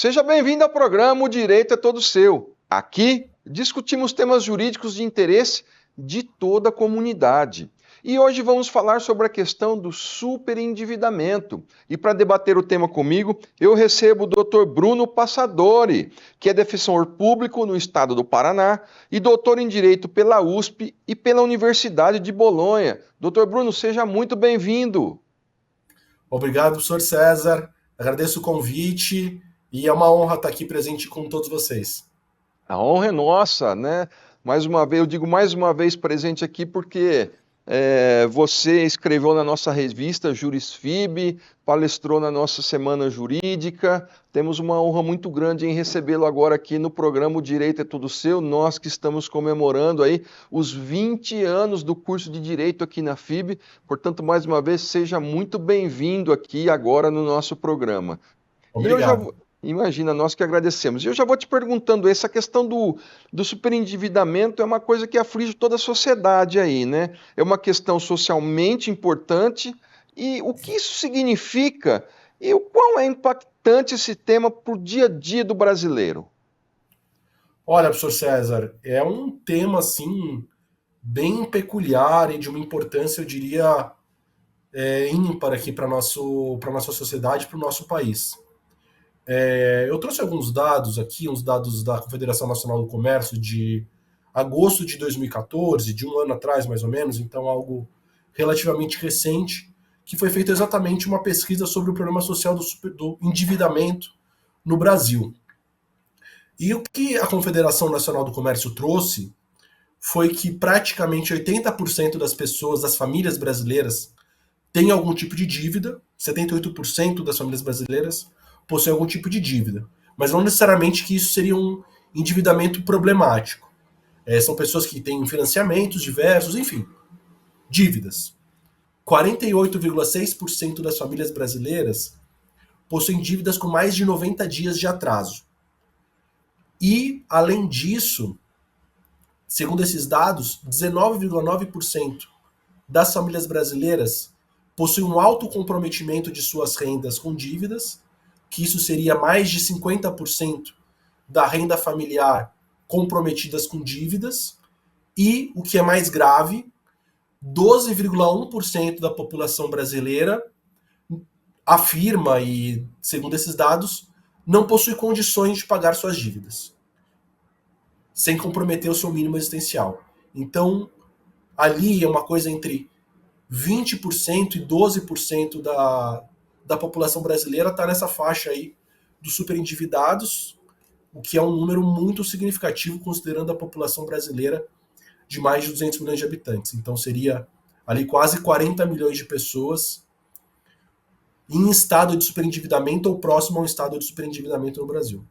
Seja bem-vindo ao programa O Direito é Todo Seu. Aqui discutimos temas jurídicos de interesse de toda a comunidade. E hoje vamos falar sobre a questão do superendividamento. E para debater o tema comigo, eu recebo o Dr. Bruno Passadori, que é defensor público no estado do Paraná e doutor em Direito pela USP e pela Universidade de Bolonha. Dr. Bruno, seja muito bem-vindo. Obrigado, professor César. Agradeço o convite e é uma honra estar aqui presente com todos vocês. A honra é nossa, né? Mais uma vez, eu digo mais uma vez presente aqui porque você escreveu na nossa revista Jurisfib, palestrou na nossa Semana Jurídica. Temos uma honra muito grande em recebê-lo agora aqui no programa O Direito é Tudo Seu. Nós que estamos comemorando aí os 20 anos do curso de Direito aqui na FIB. Portanto, mais uma vez, seja muito bem-vindo aqui agora no nosso programa. Obrigado. Imagina, nós que agradecemos. E eu já vou te perguntando, essa questão do superendividamento é uma coisa que aflige toda a sociedade aí, né? É uma questão socialmente importante. E o que isso significa e o quão é impactante esse tema para o dia a dia do brasileiro? Olha, professor César, é um tema, assim, bem peculiar e de uma importância, eu diria, ímpar aqui para nossa sociedade, para o nosso país. Eu trouxe alguns dados aqui, uns dados da Confederação Nacional do Comércio de agosto de 2014, de um ano atrás mais ou menos, então algo relativamente recente, que foi feita exatamente uma pesquisa sobre o problema social do endividamento no Brasil. E o que a Confederação Nacional do Comércio trouxe foi que praticamente 80% das pessoas, das famílias brasileiras, têm algum tipo de dívida, 78% das famílias brasileiras possuem algum tipo de dívida. Mas não necessariamente que isso seria um endividamento problemático. São pessoas que têm financiamentos diversos, enfim, dívidas. 48,6% das famílias brasileiras possuem dívidas com mais de 90 dias de atraso. E, além disso, segundo esses dados, 19,9% das famílias brasileiras possuem um alto comprometimento de suas rendas com dívidas, que isso seria mais de 50% da renda familiar comprometidas com dívidas, e, o que é mais grave, 12,1% da população brasileira afirma, e segundo esses dados, não possui condições de pagar suas dívidas, sem comprometer o seu mínimo existencial. Então, ali é uma coisa entre 20% e 12% da população brasileira está nessa faixa aí dos superendividados, o que é um número muito significativo considerando a população brasileira de mais de 200 milhões de habitantes. Então seria ali quase 40 milhões de pessoas em estado de superendividamento ou próximo a um estado de superendividamento no Brasil.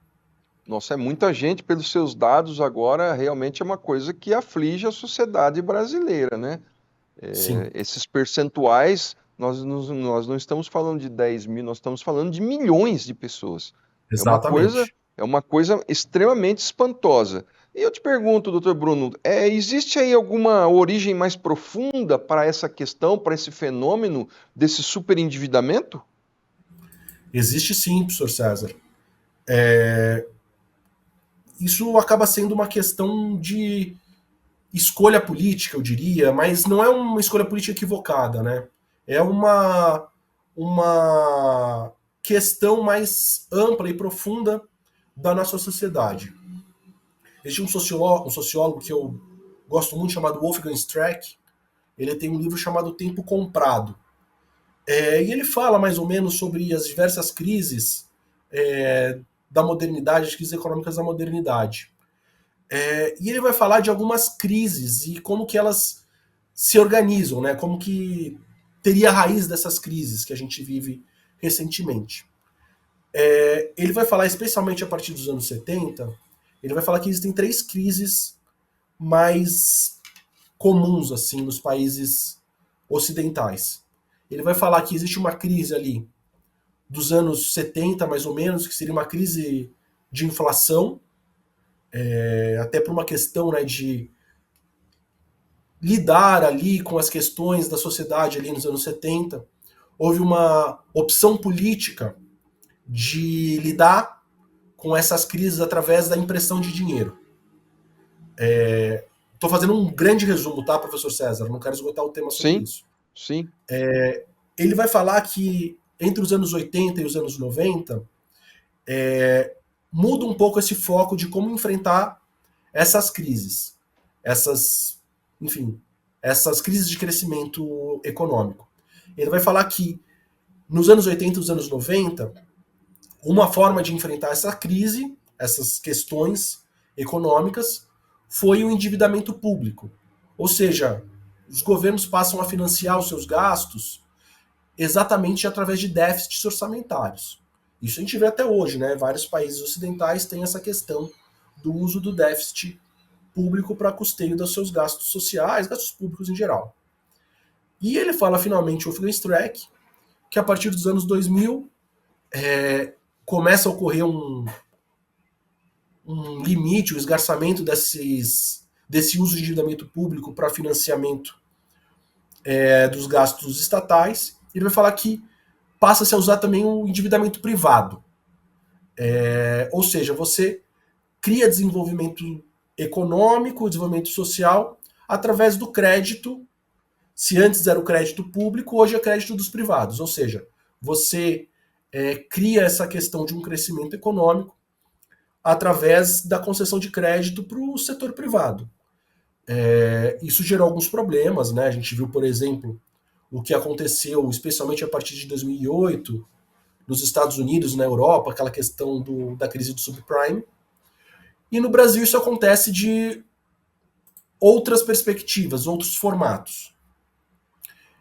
Nossa, é muita gente, pelos seus dados agora, realmente é uma coisa que aflige a sociedade brasileira, né? Sim, Esses percentuais, nós não estamos falando de 10 mil, nós estamos falando de milhões de pessoas. É uma coisa, exatamente. é uma coisa extremamente espantosa. E eu te pergunto, doutor Bruno, existe aí alguma origem mais profunda para essa questão, para esse fenômeno desse superendividamento? Existe sim, professor César. Isso acaba sendo uma questão de escolha política, eu diria, mas não é uma escolha política equivocada, né? É uma questão mais ampla e profunda da nossa sociedade. Existe um sociólogo que eu gosto muito chamado Wolfgang Streeck. Ele tem um livro chamado Tempo Comprado. E ele fala mais ou menos sobre as diversas crises da modernidade, as crises econômicas da modernidade. E ele vai falar de algumas crises e como que elas se organizam, né? Como que teria a raiz dessas crises que a gente vive recentemente. Ele vai falar, especialmente a partir dos anos 70, ele vai falar que existem três crises mais comuns assim nos países ocidentais. Ele vai falar que existe uma crise ali dos anos 70, mais ou menos, que seria uma crise de inflação, até por uma questão, né, de lidar ali com as questões da sociedade ali nos anos 70. Houve uma opção política de lidar com essas crises através da impressão de dinheiro. Estou fazendo um grande resumo, tá, professor César? Não quero esgotar o tema sobre Sim, isso. sim, Ele vai falar que entre os anos 80 e os anos 90, muda um pouco esse foco de como enfrentar essas crises, enfim, essas crises de crescimento econômico. Ele vai falar que nos anos 80 e os anos 90, uma forma de enfrentar essa crise, essas questões econômicas, foi o endividamento público. Ou seja, os governos passam a financiar os seus gastos exatamente através de déficits orçamentários. Isso a gente vê até hoje, né? Vários países ocidentais têm essa questão do uso do déficit público para custeio dos seus gastos sociais, gastos públicos em geral. E ele fala finalmente, o Friedrich, que a partir dos anos 2000 começa a ocorrer um limite, um esgarçamento desse uso de endividamento público para financiamento dos gastos estatais. Ele vai falar que passa-se a usar também o endividamento privado. Ou seja, você cria desenvolvimento econômico, desenvolvimento social, através do crédito. Se antes era o crédito público, hoje é crédito dos privados. Ou seja, você cria essa questão de um crescimento econômico através da concessão de crédito para o setor privado. Isso gerou alguns problemas, né? A gente viu, por exemplo, o que aconteceu, especialmente a partir de 2008, nos Estados Unidos, na Europa, aquela questão da crise do subprime. E no Brasil isso acontece de outras perspectivas, outros formatos.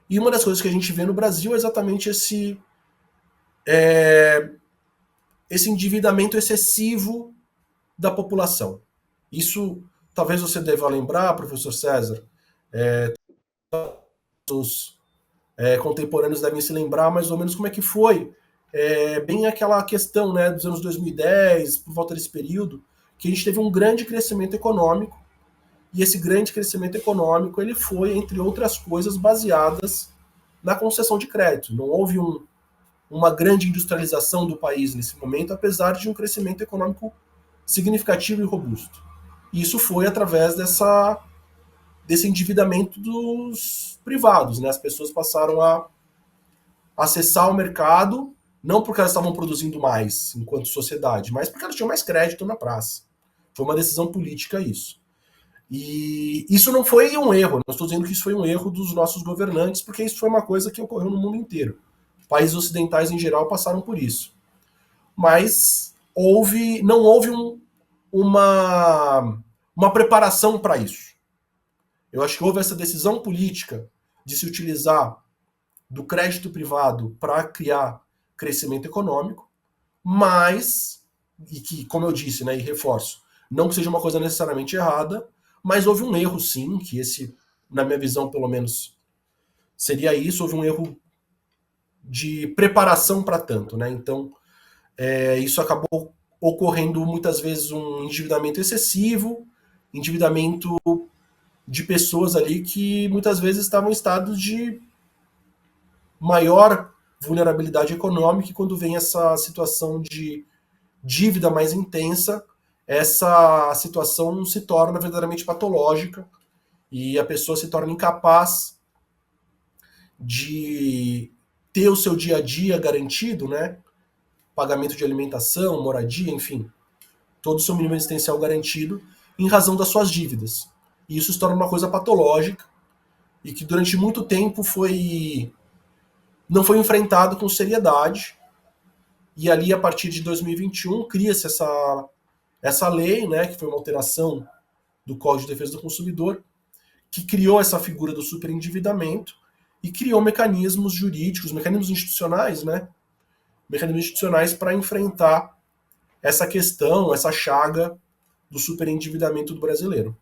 E uma das coisas que a gente vê no Brasil é exatamente esse endividamento excessivo da população. Isso talvez você deva lembrar, professor César, os contemporâneos devem se lembrar mais ou menos como é que foi bem aquela questão, né, dos anos 2010, por volta desse período, que a gente teve um grande crescimento econômico, e esse grande crescimento econômico ele foi, entre outras coisas, baseadas na concessão de crédito. Não houve uma grande industrialização do país nesse momento, apesar de um crescimento econômico significativo e robusto. E isso foi através desse endividamento dos privados, né? As pessoas passaram a acessar o mercado, não porque elas estavam produzindo mais enquanto sociedade, mas porque elas tinham mais crédito na praça. Foi uma decisão política isso. E isso não foi um erro, não estou dizendo que isso foi um erro dos nossos governantes, porque isso foi uma coisa que ocorreu no mundo inteiro. Países ocidentais em geral passaram por isso. Mas não houve uma preparação para isso. Eu acho que houve essa decisão política de se utilizar do crédito privado para criar crescimento econômico, mas, e que, como eu disse, né, e reforço, não que seja uma coisa necessariamente errada, mas houve um erro sim, que esse, na minha visão pelo menos, seria isso, houve um erro de preparação para tanto, né? Então, isso acabou ocorrendo muitas vezes um endividamento excessivo, endividamento de pessoas ali que muitas vezes estavam em estado de maior vulnerabilidade econômica, e quando vem essa situação de dívida mais intensa, essa situação se torna verdadeiramente patológica e a pessoa se torna incapaz de ter o seu dia a dia garantido, né? Pagamento de alimentação, moradia, enfim, todo o seu mínimo existencial garantido em razão das suas dívidas. E isso se torna uma coisa patológica e que durante muito tempo não foi enfrentado com seriedade. E ali, a partir de 2021, cria-se essa lei, né, que foi uma alteração do Código de Defesa do Consumidor, que criou essa figura do superendividamento e criou mecanismos jurídicos, mecanismos institucionais, né, mecanismos institucionais para enfrentar essa questão, essa chaga do superendividamento do brasileiro.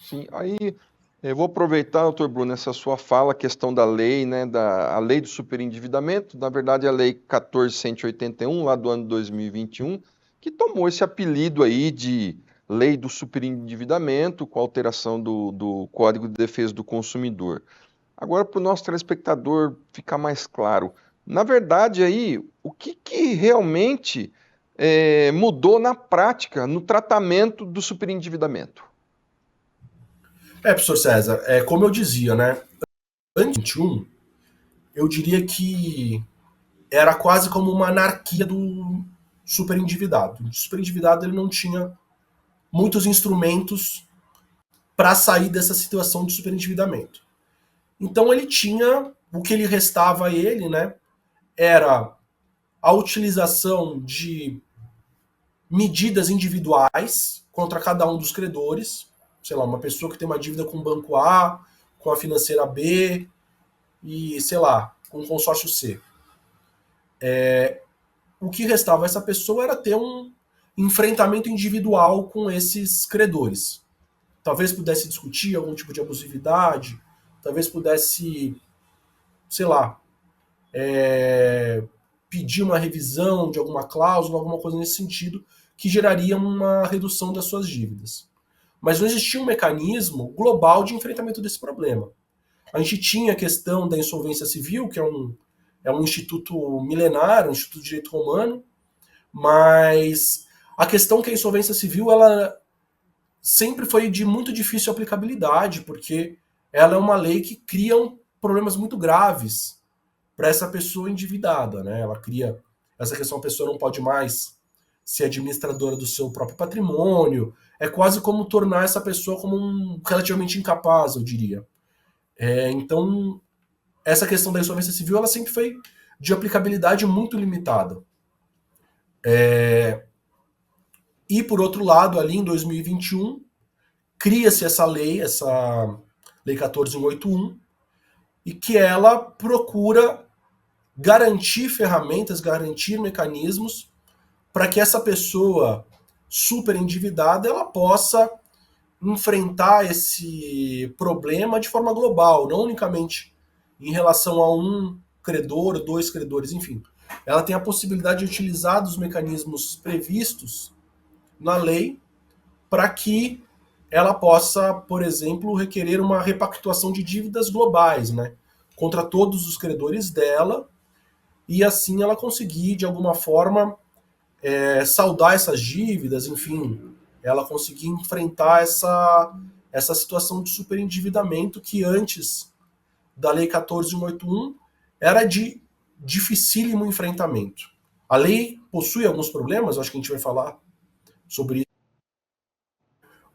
sim. Aí eu vou aproveitar, doutor Bruno, essa sua fala, a questão da lei, né, a lei do superendividamento, na verdade a lei 14.181, lá do ano 2021, que tomou esse apelido aí de lei do superendividamento, com a alteração do Código de Defesa do Consumidor. Agora, para o nosso telespectador ficar mais claro, na verdade aí, o que realmente mudou na prática, no tratamento do superendividamento? Professor César, como eu dizia, né? Antes de 2021, eu diria que era quase como uma anarquia do superendividado. O superendividado ele não tinha muitos instrumentos para sair dessa situação de superendividamento. Então ele tinha, o que lhe restava a ele, né, era a utilização de medidas individuais contra cada um dos credores, sei lá, uma pessoa que tem uma dívida com o banco A, com a financeira B e, sei lá, com o consórcio C. O que restava a essa pessoa era ter um enfrentamento individual com esses credores. Talvez pudesse discutir algum tipo de abusividade, talvez pudesse, sei lá, pedir uma revisão de alguma cláusula, alguma coisa nesse sentido, que geraria uma redução das suas dívidas. Mas não existia um mecanismo global de enfrentamento desse problema. A gente tinha a questão da insolvência civil, que é um instituto milenar, um instituto de direito romano, mas a questão é que a insolvência civil ela sempre foi de muito difícil aplicabilidade, porque ela é uma lei que cria problemas muito graves para essa pessoa endividada, né? Ela cria essa questão, a pessoa não pode mais ser administradora do seu próprio patrimônio, é quase como tornar essa pessoa como relativamente incapaz, eu diria. Então, essa questão da insolvência civil, ela sempre foi de aplicabilidade muito limitada. E, por outro lado, ali em 2021, cria-se essa lei 14181, e que ela procura garantir ferramentas, garantir mecanismos para que essa pessoa super endividada ela possa enfrentar esse problema de forma global, não unicamente em relação a um credor, dois credores, enfim. Ela tem a possibilidade de utilizar dos mecanismos previstos na lei para que ela possa, por exemplo, requerer uma repactuação de dívidas globais, né, contra todos os credores dela, e assim ela conseguir, de alguma forma, saldar essas dívidas, enfim, ela conseguir enfrentar essa situação de superendividamento que antes da Lei 14181 era de dificílimo enfrentamento. A lei possui alguns problemas, acho que a gente vai falar sobre isso,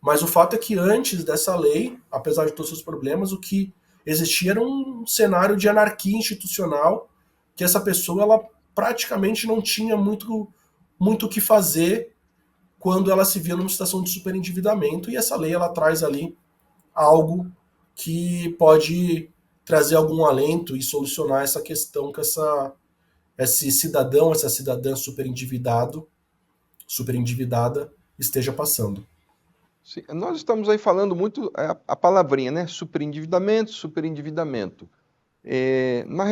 mas o fato é que antes dessa lei, apesar de todos os problemas, o que existia era um cenário de anarquia institucional, que essa pessoa ela praticamente não tinha muito o que fazer quando ela se via numa situação de superendividamento, e essa lei ela traz ali algo que pode trazer algum alento e solucionar essa questão que esse cidadão, essa cidadã superendividada esteja passando. Sim, nós estamos aí falando muito a palavrinha, né? Superendividamento, superendividamento. Na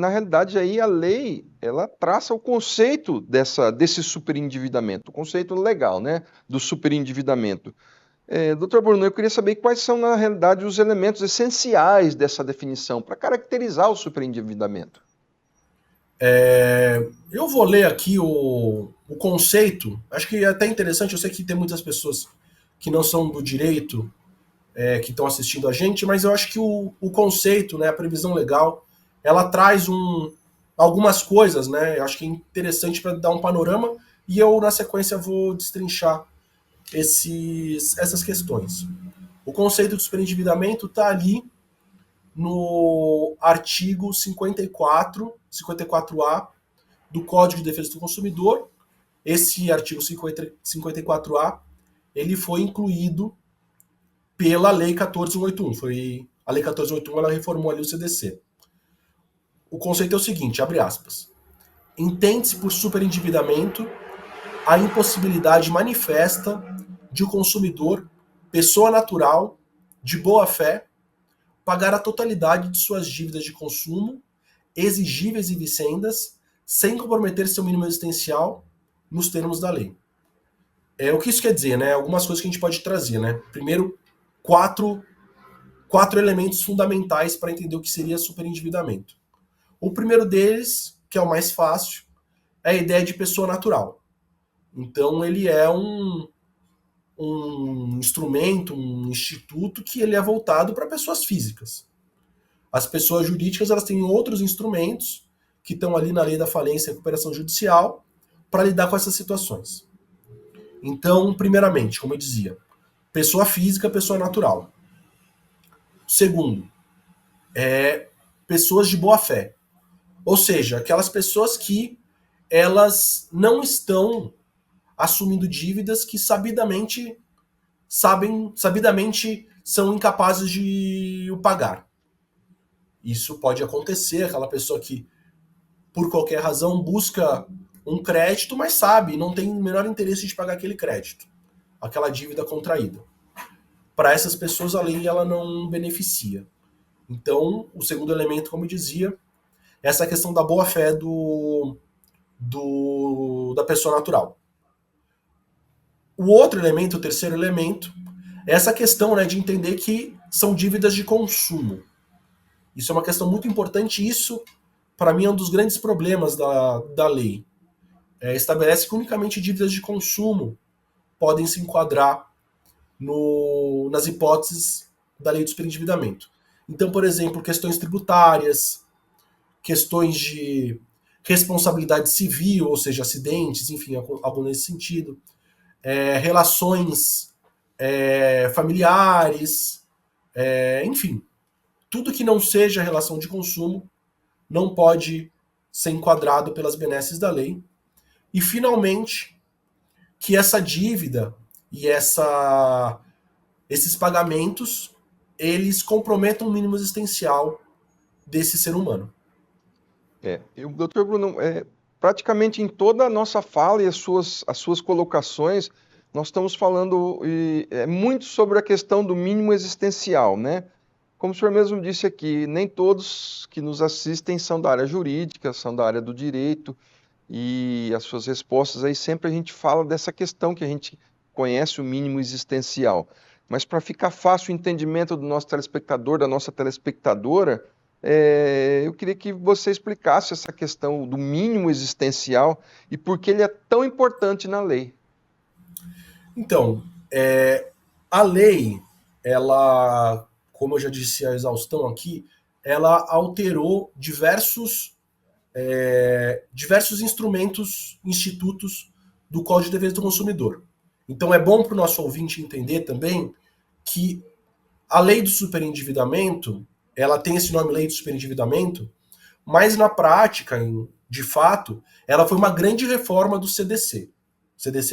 realidade, aí a lei ela traça o conceito desse superendividamento, o conceito legal, né? Do superendividamento. Doutor Bruno, eu queria saber quais são, na realidade, os elementos essenciais dessa definição para caracterizar o superendividamento. Eu vou ler aqui o conceito, acho que é até interessante, eu sei que tem muitas pessoas que não são do direito que estão assistindo a gente, mas eu acho que o conceito, né, a previsão legal, ela traz algumas coisas, né, eu acho que é interessante para dar um panorama, e eu, na sequência, vou destrinchar essas questões. O conceito de superendividamento está ali no artigo 54A do Código de Defesa do Consumidor. Esse artigo 54A ele foi incluído pela Lei 14181. A Lei 14181 ela reformou ali o CDC. O conceito é o seguinte, abre aspas. Entende-se por superendividamento a impossibilidade manifesta de o consumidor, pessoa natural, de boa fé, pagar a totalidade de suas dívidas de consumo, exigíveis e vicendas, sem comprometer seu mínimo existencial nos termos da lei. O que isso quer dizer, né? Algumas coisas que a gente pode trazer, né? Primeiro, quatro elementos fundamentais para entender o que seria superendividamento. O primeiro deles, que é o mais fácil, é a ideia de pessoa natural. Então ele é um instrumento, um instituto que ele é voltado para pessoas físicas. As pessoas jurídicas elas têm outros instrumentos que estão ali na lei da falência e recuperação judicial para lidar com essas situações. Então, primeiramente, como eu dizia, pessoa física, pessoa natural. Segundo, pessoas de boa fé. Ou seja, aquelas pessoas que elas não estão assumindo dívidas que sabidamente são incapazes de o pagar. Isso pode acontecer, aquela pessoa que, por qualquer razão, busca um crédito, mas sabe, não tem o menor interesse de pagar aquele crédito, aquela dívida contraída. Para essas pessoas, a lei ela não beneficia. Então, o segundo elemento, como eu dizia, é essa questão da boa-fé da pessoa natural. O outro elemento, o terceiro elemento, é essa questão, né, de entender que são dívidas de consumo. Isso é uma questão muito importante e isso, para mim, é um dos grandes problemas da lei. Estabelece que unicamente dívidas de consumo podem se enquadrar nas hipóteses da lei do superendividamento. Então, por exemplo, questões tributárias, questões de responsabilidade civil, ou seja, acidentes, enfim, algo nesse sentido, relações familiares, enfim, tudo que não seja relação de consumo não pode ser enquadrado pelas benesses da lei. E, finalmente, que essa dívida e esses pagamentos, eles comprometam o mínimo existencial desse ser humano. Doutor Bruno, praticamente em toda a nossa fala e as suas colocações, nós estamos falando muito sobre a questão do mínimo existencial, né? Como o senhor mesmo disse aqui, nem todos que nos assistem são da área jurídica, são da área do direito, e as suas respostas aí sempre a gente fala dessa questão que a gente conhece o mínimo existencial. Mas para ficar fácil o entendimento do nosso telespectador, da nossa telespectadora, eu queria que você explicasse essa questão do mínimo existencial e por que ele é tão importante na lei. Então, a lei, ela, como eu já disse a exaustão aqui, ela alterou diversos instrumentos, institutos do Código de Defesa do Consumidor. Então é bom para o nosso ouvinte entender também que a lei do superendividamento, ela tem esse nome, lei do superendividamento, mas na prática, de fato, ela foi uma grande reforma do CDC,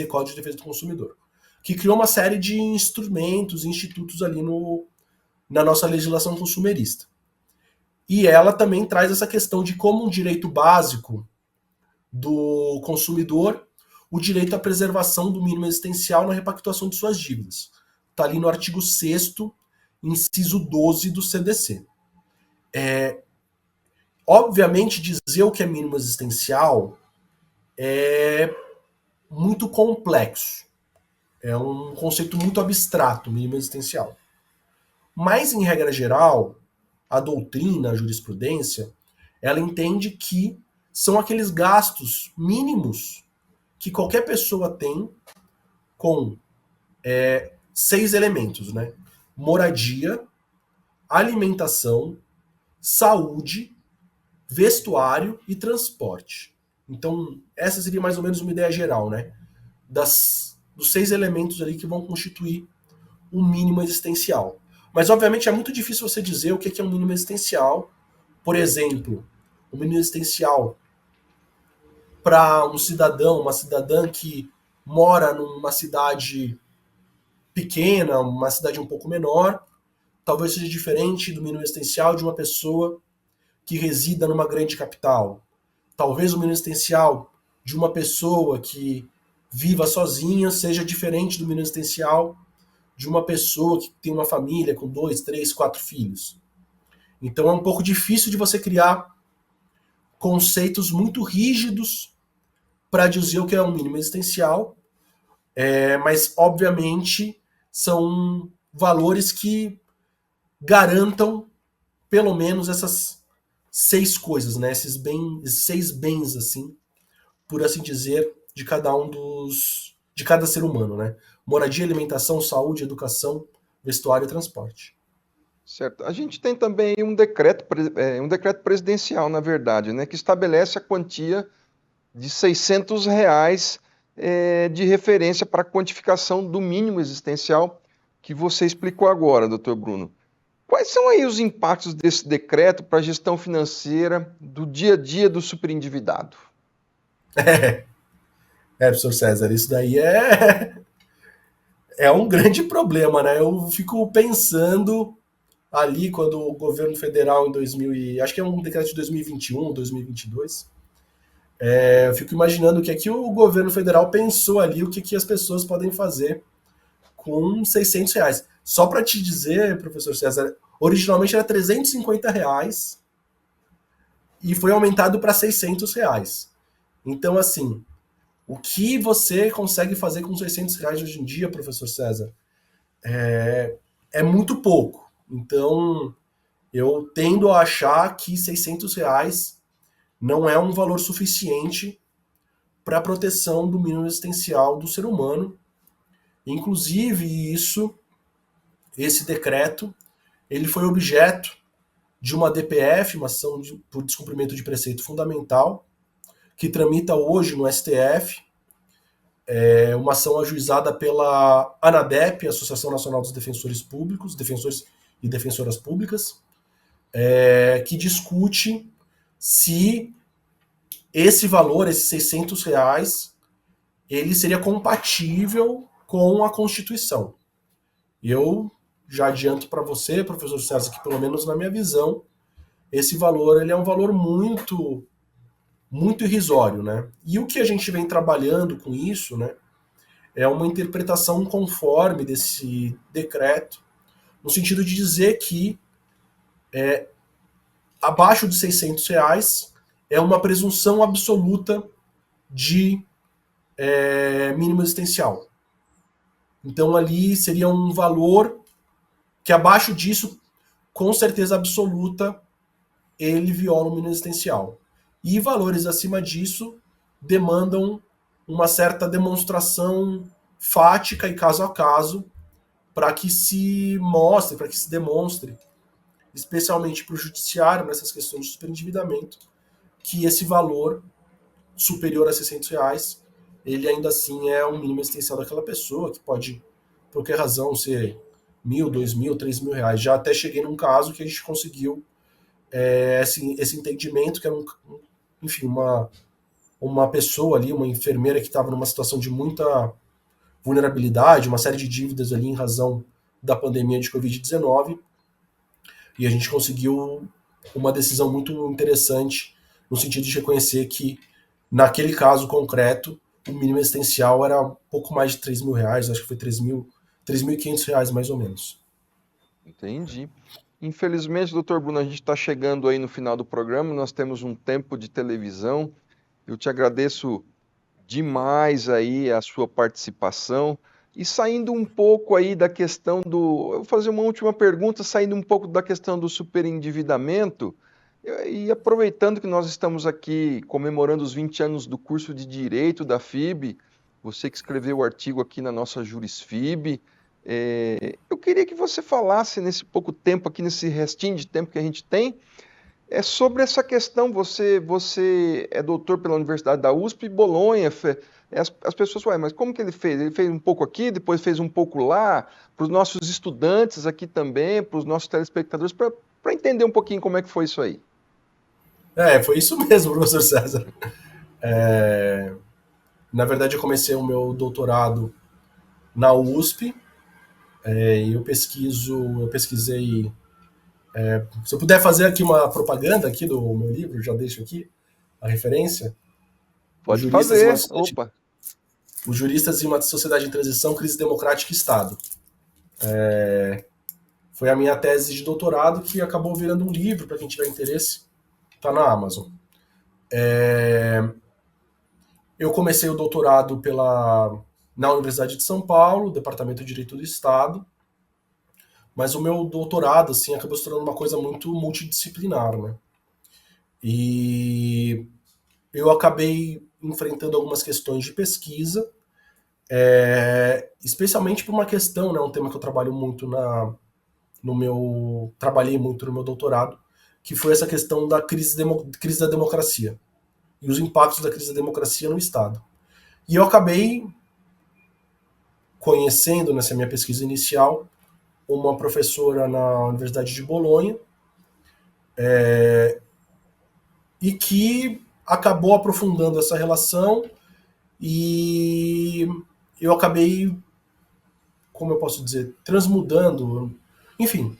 Código de Defesa do Consumidor, que criou uma série de instrumentos, institutos ali na nossa legislação consumerista. E ela também traz essa questão de como um direito básico do consumidor, o direito à preservação do mínimo existencial na repactuação de suas dívidas. Está ali no artigo 6º, inciso 12 do CDC. Obviamente, dizer o que é mínimo existencial é muito complexo. É um conceito muito abstrato, mínimo existencial. Mas, em regra geral, a doutrina, a jurisprudência, ela entende que são aqueles gastos mínimos que qualquer pessoa tem com 6 elementos, né? Moradia, alimentação, saúde, vestuário e transporte. Então, essa seria mais ou menos uma ideia geral, né? Dos 6 elementos ali que vão constituir um mínimo existencial. Mas, obviamente, é muito difícil você dizer o que é um mínimo existencial. Por exemplo, o mínimo existencial para um cidadão, uma cidadã que mora numa cidade pequena, uma cidade um pouco menor, talvez seja diferente do mínimo existencial de uma pessoa que resida numa grande capital. Talvez o mínimo existencial de uma pessoa que viva sozinha seja diferente do mínimo existencial de uma pessoa que tem uma família com 2, 3, 4 filhos. Então é um pouco difícil de você criar conceitos muito rígidos para dizer o que é um mínimo existencial, mas obviamente são valores que garantam pelo menos essas 6 coisas, né? Esses 6 bens, assim, por assim dizer, de cada ser humano, né? Moradia, alimentação, saúde, educação, vestuário e transporte. Certo. A gente tem também um decreto presidencial, na verdade, né, que estabelece a quantia de R$ 600 de referência para a quantificação do mínimo existencial que você explicou agora, doutor Bruno. Quais são aí os impactos desse decreto para a gestão financeira do dia a dia do superendividado? Professor César, isso daí é um grande problema, né? Eu fico pensando ali quando o governo federal em 2000 acho que é um decreto de 2021, 2022, eu fico imaginando o que é que o governo federal pensou ali, o que, que as pessoas podem fazer com R$ 600. Só para te dizer, professor César, originalmente era R$ 350 e foi aumentado para R$ 600. Então, assim, o que você consegue fazer com R$ 600 hoje em dia, professor César, é muito pouco. Então, eu tendo a achar que R$ 600 não é um valor suficiente para a proteção do mínimo existencial do ser humano. Inclusive, esse decreto, ele foi objeto de uma DPF, uma ação por descumprimento de preceito fundamental, que tramita hoje no STF, uma ação ajuizada pela ANADEP, Associação Nacional dos Defensores Públicos, Defensores e Defensoras Públicas, que discute se esse valor, esses R$ 600, ele seria compatível com a Constituição. Eu já adianto para você, professor César, que pelo menos na minha visão, esse valor ele é um valor muito irrisório, né? E o que a gente vem trabalhando com isso, né, é uma interpretação conforme desse decreto, no sentido de dizer que abaixo de R$ 600 é uma presunção absoluta de mínimo existencial. Então ali seria um valor que abaixo disso, com certeza absoluta, ele viola o mínimo existencial. E valores acima disso demandam uma certa demonstração fática e caso a caso para que se mostre, para que se demonstre, especialmente para o judiciário, nessas questões de superendividamento, que esse valor superior a R$ 600, ele ainda assim é um mínimo existencial daquela pessoa, que pode, por qualquer razão, ser R$ 1.000, R$ 2.000, R$ 3.000. Já até cheguei num caso que a gente conseguiu esse entendimento, que era, enfim, uma pessoa ali, uma enfermeira que estava numa situação de muita vulnerabilidade, uma série de dívidas ali em razão da pandemia de Covid-19, e a gente conseguiu uma decisão muito interessante no sentido de reconhecer que, naquele caso concreto, o mínimo existencial era um pouco mais de R$ 3.000, acho que foi R$ 3.500 mais ou menos. Entendi. Infelizmente, doutor Bruno, a gente está chegando aí no final do programa, nós temos um tempo de televisão. Eu te agradeço demais aí a sua participação. E saindo um pouco aí da questão do. Eu vou fazer uma última pergunta, saindo um pouco da questão do superendividamento, e aproveitando que nós estamos aqui comemorando os 20 anos do curso de Direito da FIB, você que escreveu o artigo aqui na nossa Jurisfib, eu queria que você falasse nesse pouco tempo aqui, nesse restinho de tempo que a gente tem, sobre essa questão. Você é doutor pela Universidade da USP e Bolonha. As pessoas falam, mas como que ele fez? Ele fez um pouco aqui, depois fez um pouco lá, para os nossos estudantes aqui também, para os nossos telespectadores, para entender um pouquinho como é que foi isso aí. Foi isso mesmo, professor César. Na verdade, eu comecei o meu doutorado na USP, e eu pesquisei. Se eu puder fazer aqui uma propaganda aqui do meu livro, já deixo aqui a referência. Os Pode juristas e uma fazer. sociedade, Opa, os juristas e uma sociedade em transição, crise democrática e Estado. Foi a minha tese de doutorado que acabou virando um livro para quem tiver interesse. Está na Amazon. Eu comecei o doutorado na Universidade de São Paulo, Departamento de Direito do Estado, mas o meu doutorado assim acabou se tornando uma coisa muito multidisciplinar, né? E eu acabei enfrentando algumas questões de pesquisa, especialmente por uma questão, né, um tema que eu trabalho muito trabalhei muito no meu doutorado, que foi essa questão da crise da democracia e os impactos da crise da democracia no Estado. E eu acabei conhecendo, nessa minha pesquisa inicial, uma professora na Universidade de Bolonha, e que acabou aprofundando essa relação, e eu acabei, como eu posso dizer, transmudando, enfim,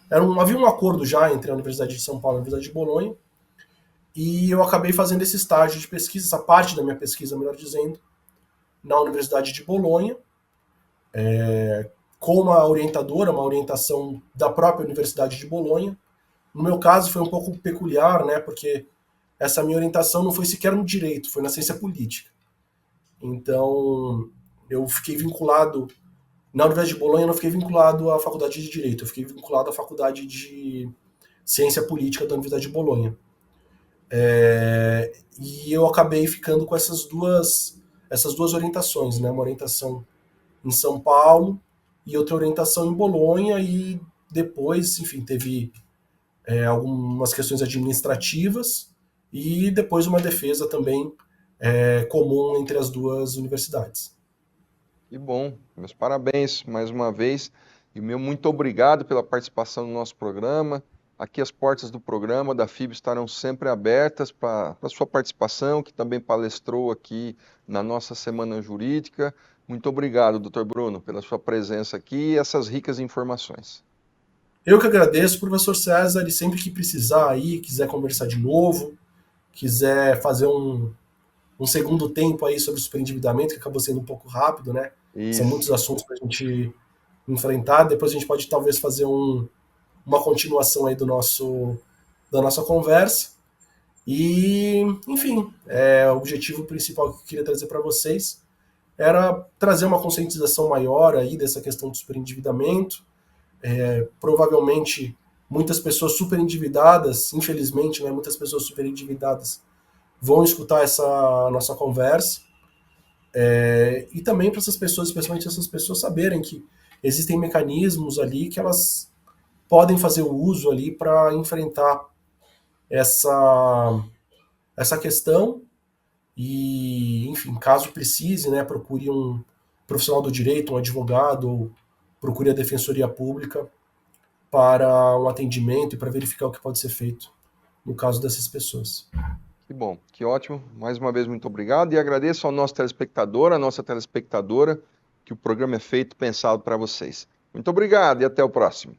havia um acordo já entre a Universidade de São Paulo e a Universidade de Bolonha, e eu acabei fazendo esse estágio de pesquisa, essa parte da minha pesquisa, melhor dizendo, na Universidade de Bolonha, com uma orientadora, uma orientação da própria Universidade de Bolonha. No meu caso foi um pouco peculiar, né, porque essa minha orientação não foi sequer no direito, foi na ciência política. Então, eu fiquei vinculado, na Universidade de Bolonha eu não fiquei vinculado à faculdade de Direito, eu fiquei vinculado à faculdade de Ciência Política da Universidade de Bolonha. E eu acabei ficando com essas duas orientações, né, uma orientação em São Paulo e outra orientação em Bolonha, e depois, enfim, teve algumas questões administrativas e depois uma defesa também comum entre as duas universidades. Que bom, meus parabéns mais uma vez e o meu muito obrigado pela participação no nosso programa. Aqui as portas do programa da FIB estarão sempre abertas para a sua participação, que também palestrou aqui na nossa Semana Jurídica. Muito obrigado, Dr. Bruno, pela sua presença aqui e essas ricas informações. Eu que agradeço, professor César, e sempre que precisar aí, quiser conversar de novo, quiser fazer um segundo tempo aí sobre o superendividamento, que acabou sendo um pouco rápido, né? Isso. São muitos assuntos para a gente enfrentar. Depois a gente pode talvez fazer uma continuação aí da nossa conversa. E, enfim, o objetivo principal que eu queria trazer para vocês era trazer uma conscientização maior aí dessa questão do superendividamento. Provavelmente muitas pessoas superendividadas, infelizmente, né, muitas pessoas superendividadas vão escutar essa nossa conversa, e também para essas pessoas, especialmente essas pessoas, saberem que existem mecanismos ali que elas podem fazer o uso ali para enfrentar essa questão. E, enfim, caso precise, né, procure um profissional do direito, um advogado, ou procure a Defensoria Pública para um atendimento e para verificar o que pode ser feito no caso dessas pessoas. Que bom, que ótimo. Mais uma vez, muito obrigado. E agradeço ao nosso telespectador, à nossa telespectadora, que o programa é feito, pensado para vocês. Muito obrigado e até o próximo.